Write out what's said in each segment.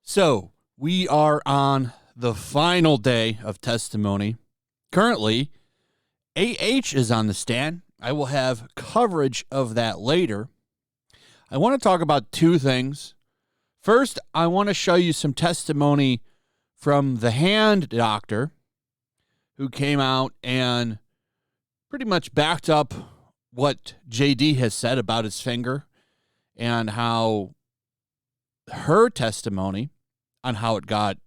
So we are on the final day of testimony. Currently, AH is on the stand. I will have coverage of that later. I want to talk about two things. First, I want to show you some testimony from the hand doctor who came out and pretty much backed up what JD has said about his finger and how her testimony on how it got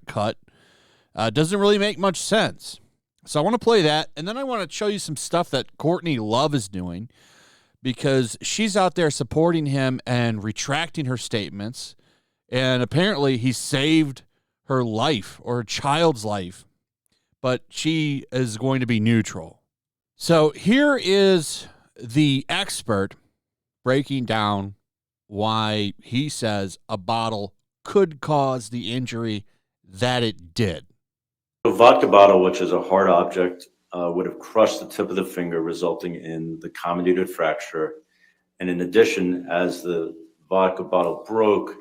cut doesn't really make much sense. So I want to play that, and then I want to show you some stuff that Courtney Love is doing, because she's out there supporting him and retracting her statements, and apparently he saved her life or her child's life, but she is going to be neutral. So here is the expert breaking down why he says a bottle could cause the injury that it did. A vodka bottle, which is a hard object, would have crushed the tip of the finger, resulting in the comminuted fracture. And in addition, as the vodka bottle broke,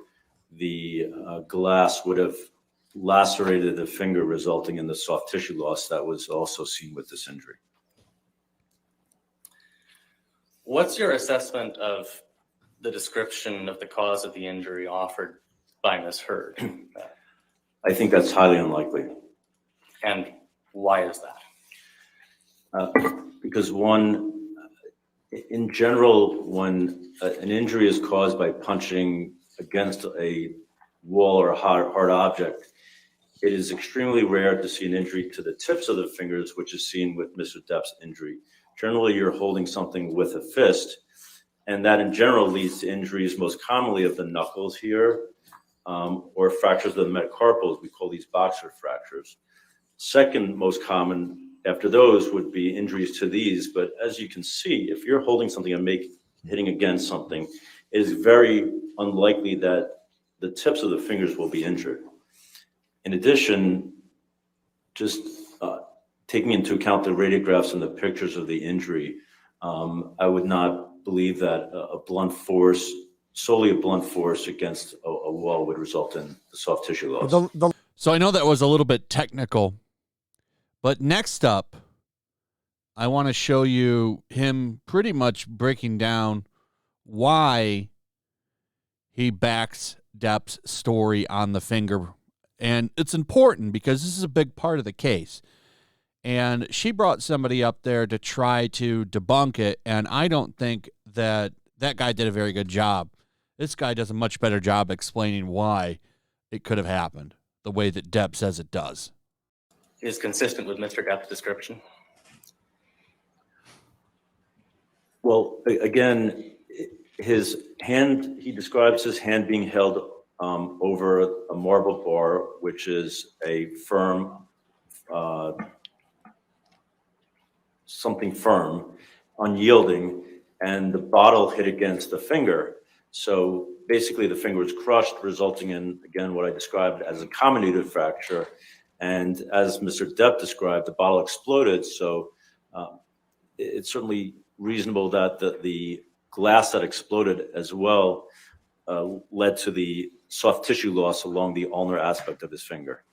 the glass would have lacerated the finger, resulting in the soft tissue loss that was also seen with this injury. What's your assessment of the description of the cause of the injury offered by Ms. Heard? I think that's highly unlikely. And why is that? Because one, in general, when an injury is caused by punching against a wall or a hard object, it is extremely rare to see an injury to the tips of the fingers, which is seen with Mr. Depp's injury. Generally, you're holding something with a fist, and that in general leads to injuries most commonly of the knuckles here, or fractures of the metacarpals. We call these boxer fractures. Second most common after those would be injuries to these, but as you can see, if you're holding something and hitting against something, it is very unlikely that the tips of the fingers will be injured. In addition, just taking into account the radiographs and the pictures of the injury, I would not believe that solely a blunt force against a wall would result in the soft tissue loss. So I know that was a little bit technical, but next up, I want to show you him pretty much breaking down why he backs Depp's story on the finger. And it's important because this is a big part of the case. And she brought somebody up there to try to debunk it, and I don't think that guy did a very good job. This guy does a much better job explaining why it could have happened the way that Depp says it does. Is consistent with Mr. Depp's description? Well, again, his hand, he describes his hand being held over a marble bar, which is a firm, something firm, unyielding, and the bottle hit against the finger. So basically the finger was crushed, resulting in, again, what I described as a comminuted fracture. And as Mr. Depp described, the bottle exploded. So it's certainly reasonable that the glass that exploded as well led to the soft tissue loss along the ulnar aspect of his finger.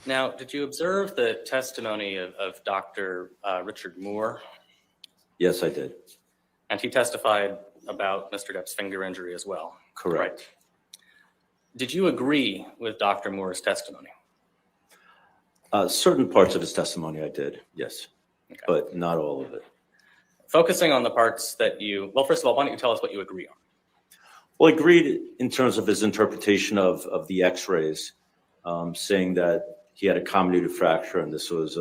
Now, did you observe the testimony of Dr. Richard Moore? Yes, I did. And he testified about Mr. Depp's finger injury as well. Correct. Right. Did you agree with Dr. Moore's testimony? Certain parts of his testimony I did, yes, okay, but not all of it. Focusing on the parts that well, first of all, why don't you tell us what you agree on? Well, I agreed in terms of his interpretation of the x-rays, saying that he had a comminuted fracture and this was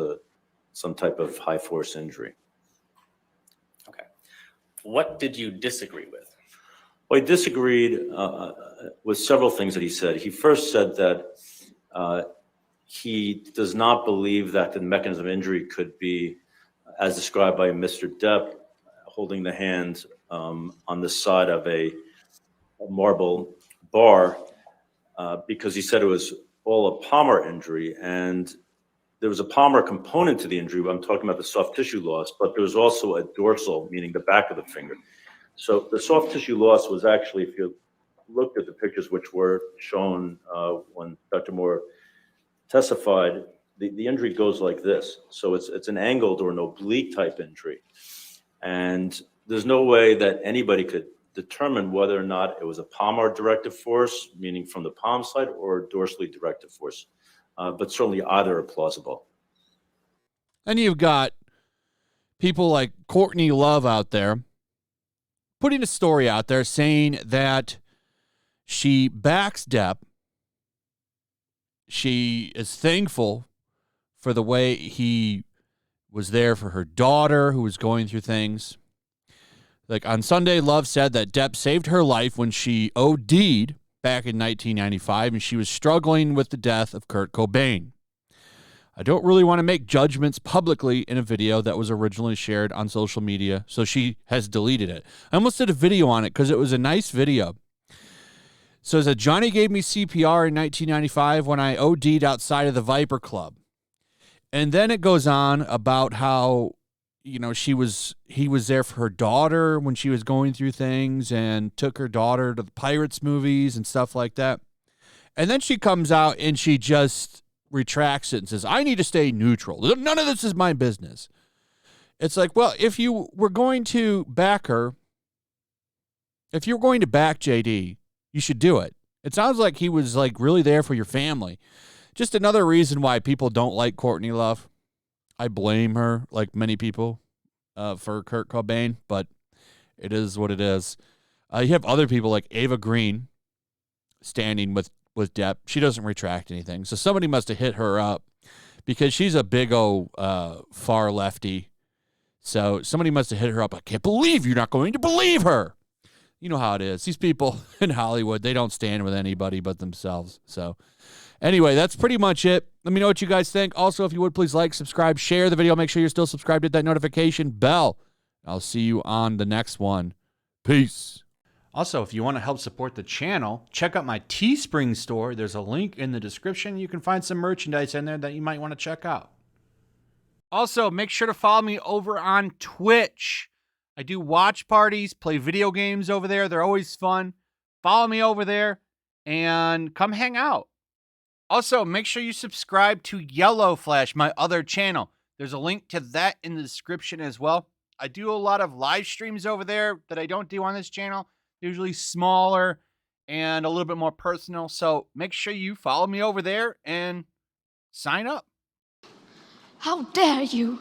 some type of high force injury. Okay. What did you disagree with? Well, I disagreed with several things that he said. He first said that he does not believe that the mechanism of injury could be, as described by Mr. Depp, holding the hand on the side of a marble bar, because he said it was all a palmar injury. And there was a palmar component to the injury. I'm talking about the soft tissue loss, but there was also a dorsal, meaning the back of the finger. So the soft tissue loss was actually, if you looked at the pictures which were shown when Dr. Moore testified, the injury goes like this. So it's an angled or an oblique type injury. And there's no way that anybody could determine whether or not it was a palmar directive force, meaning from the palm side, or a dorsally directive force. But certainly either are plausible. And you've got people like Courtney Love out there putting a story out there saying that she backs Depp. She is thankful for the way he was there for her daughter who was going through things. Like on Sunday, Love said that Depp saved her life when she OD'd back in 1995 and she was struggling with the death of Kurt Cobain. I don't really want to make judgments publicly in a video that was originally shared on social media, so she has deleted it. I almost did a video on it because it was a nice video. So it said, Johnny gave me CPR in 1995 when I OD'd outside of the Viper Club. And then it goes on about how, you know, he was there for her daughter when she was going through things and took her daughter to the Pirates movies and stuff like that. And then she comes out and she just retracts it and says, I need to stay neutral. None of this is my business. It's like, well, if you were going to back her, if you were going to back JD, you should do it. It sounds like he was like really there for your family. Just another reason why people don't like Courtney Love. I blame her, like many people, for Kurt Cobain, but it is what it is. You have other people like Ava Green standing with Depp. She doesn't retract anything. So somebody must have hit her up because she's a big old far lefty. So somebody must have hit her up. I can't believe you're not going to believe her. You know how it is. These people in Hollywood, they don't stand with anybody but themselves. So anyway, that's pretty much it. Let me know what you guys think. Also, if you would, please like, subscribe, share the video. Make sure you're still subscribed. Hit that notification bell. I'll see you on the next one. Peace. Also, if you want to help support the channel, check out my Teespring store. There's a link in the description. You can find some merchandise in there that you might want to check out. Also, make sure to follow me over on Twitch. I do watch parties, play video games over there. They're always fun. Follow me over there and come hang out. Also, make sure you subscribe to YellowFlash, my other channel. There's a link to that in the description as well. I do a lot of live streams over there that I don't do on this channel. Usually smaller and a little bit more personal. So make sure you follow me over there and sign up. How dare you!